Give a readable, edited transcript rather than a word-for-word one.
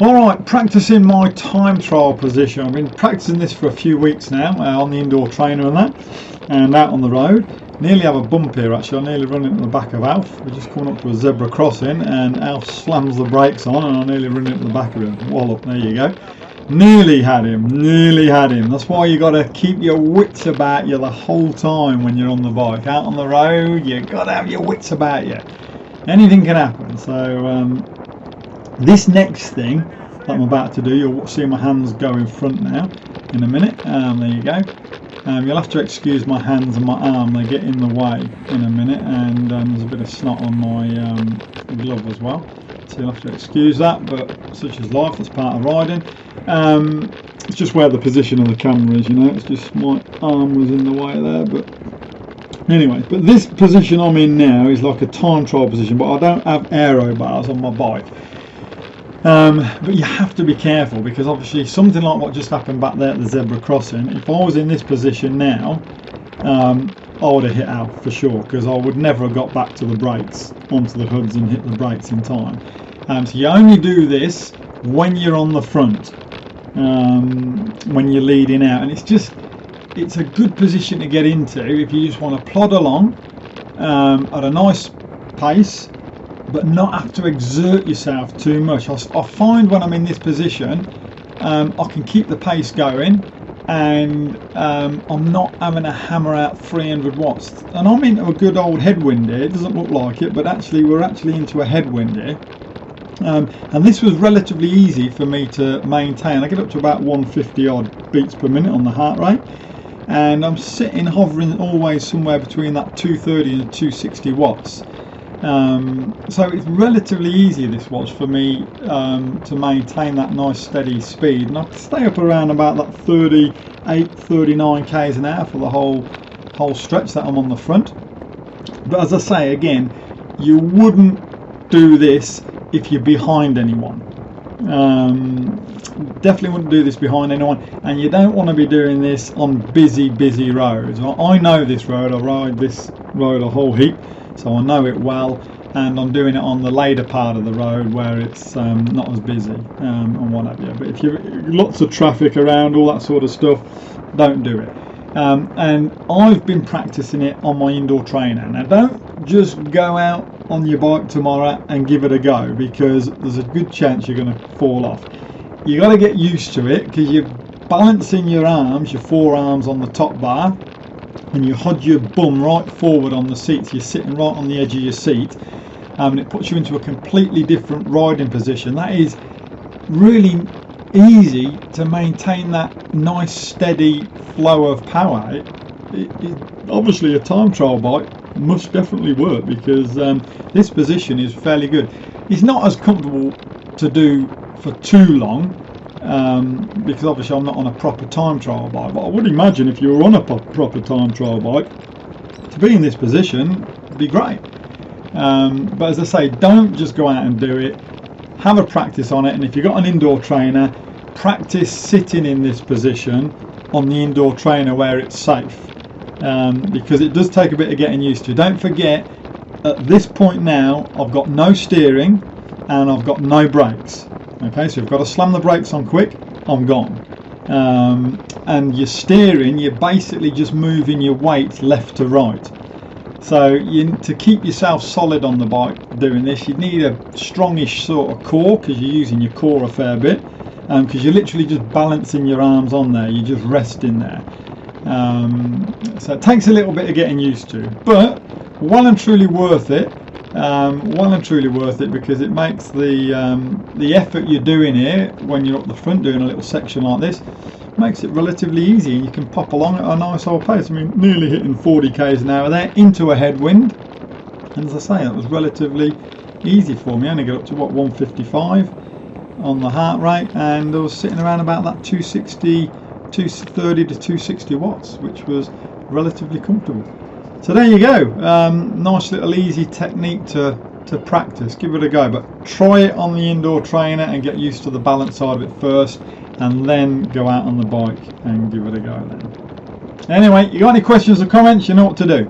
Alright, practicing my time trial position. I've been practicing this for a few weeks now on the indoor trainer and that, and out on the road. Nearly have a bump here actually. I nearly run into the back of Alf. We're just coming up to a zebra crossing and Alf slams the brakes on and I nearly run into the back of him. Wallop, there you go. Nearly had him, nearly had him. That's why you got to keep your wits about you the whole time when you're on the bike. Out on the road, you got to have your wits about you. Anything can happen. So this next thing that I'm about to do, you'll see my hands go in front now in a minute. There you go. You'll have to excuse my hands and my arm, they get in the way in a minute, and there's a bit of snot on my glove as well, so you'll have to excuse that, but such is life, that's part of riding. It's just where the position of the camera is, you know, it's just my arm was in the way there, but anyway, but this position I'm in now is like a time trial position, but I don't have aero bars on my bike. But you have to be careful because obviously something like what just happened back there at the zebra crossing, if I was in this position now, I would have hit out for sure, because I would never have got back to the brakes, onto the hoods and hit the brakes in time. So you only do this when you're on the front, when you're leading out, and it's a good position to get into if you just want to plod along at a nice pace, but not have to exert yourself too much. I find when I'm in this position, I can keep the pace going, and I'm not having to hammer out 300 watts. And I'm into a good old headwind here. It doesn't look like it, but actually we're into a headwind here. And this was relatively easy for me to maintain. I get up to about 150 odd beats per minute on the heart rate, and I'm hovering always somewhere between that 230 and 260 watts. So it's relatively easy, this was, for me to maintain that nice steady speed, and I can stay up around about that 39 k's an hour for the whole stretch that I'm on the front. But as I say again, you wouldn't do this if you're behind anyone. Definitely wouldn't do this behind anyone, and you don't want to be doing this on busy roads. I know this road, I ride this road a whole heap, so I know it well, and I'm doing it on the later part of the road where it's not as busy and what have you. But if you lots of traffic around, all that sort of stuff, don't do it. And I've been practicing it on my indoor trainer. Now don't just go out on your bike tomorrow and give it a go, because there's a good chance you're going to fall off. You got to get used to it, because you're balancing your arms, your forearms on the top bar, and you hold your bum right forward on the seat, so you're sitting right on the edge of your seat, and it puts you into a completely different riding position. That is really easy to maintain that nice steady flow of power. Obviously a time trial bike must definitely work, because this position is fairly good. It's not as comfortable to do for too long, because obviously I'm not on a proper time trial bike, but I would imagine if you were on a proper time trial bike, to be in this position would be great. But as I say, don't just go out and do it. Have a practice on it, and if you've got an indoor trainer, practice sitting in this position on the indoor trainer where it's safe, because it does take a bit of getting used to. Don't forget, at this point now I've got no steering and I've got no brakes. Okay, so you've got to slam the brakes on quick, I'm gone. And your steering, you're basically just moving your weight left to right. So to keep yourself solid on the bike doing this, you need a strongish sort of core, because you're using your core a fair bit, because you're literally just balancing your arms on there, you're just resting there. So it takes a little bit of getting used to, but well and truly worth it. Because it makes the effort you're doing here when you're up the front doing a little section like this, makes it relatively easy, and you can pop along at a nice old pace. I mean, nearly hitting 40 k's an hour there into a headwind, and as I say, that was relatively easy for me. I only got up to what, 155 on the heart rate, and I was sitting around about that 230 to 260 watts, which was relatively comfortable. So there you go, nice little easy technique to practice. Give it a go, but try it on the indoor trainer and get used to the balance side of it first, and then go out on the bike and give it a go then. Anyway, you got any questions or comments, you know what to do.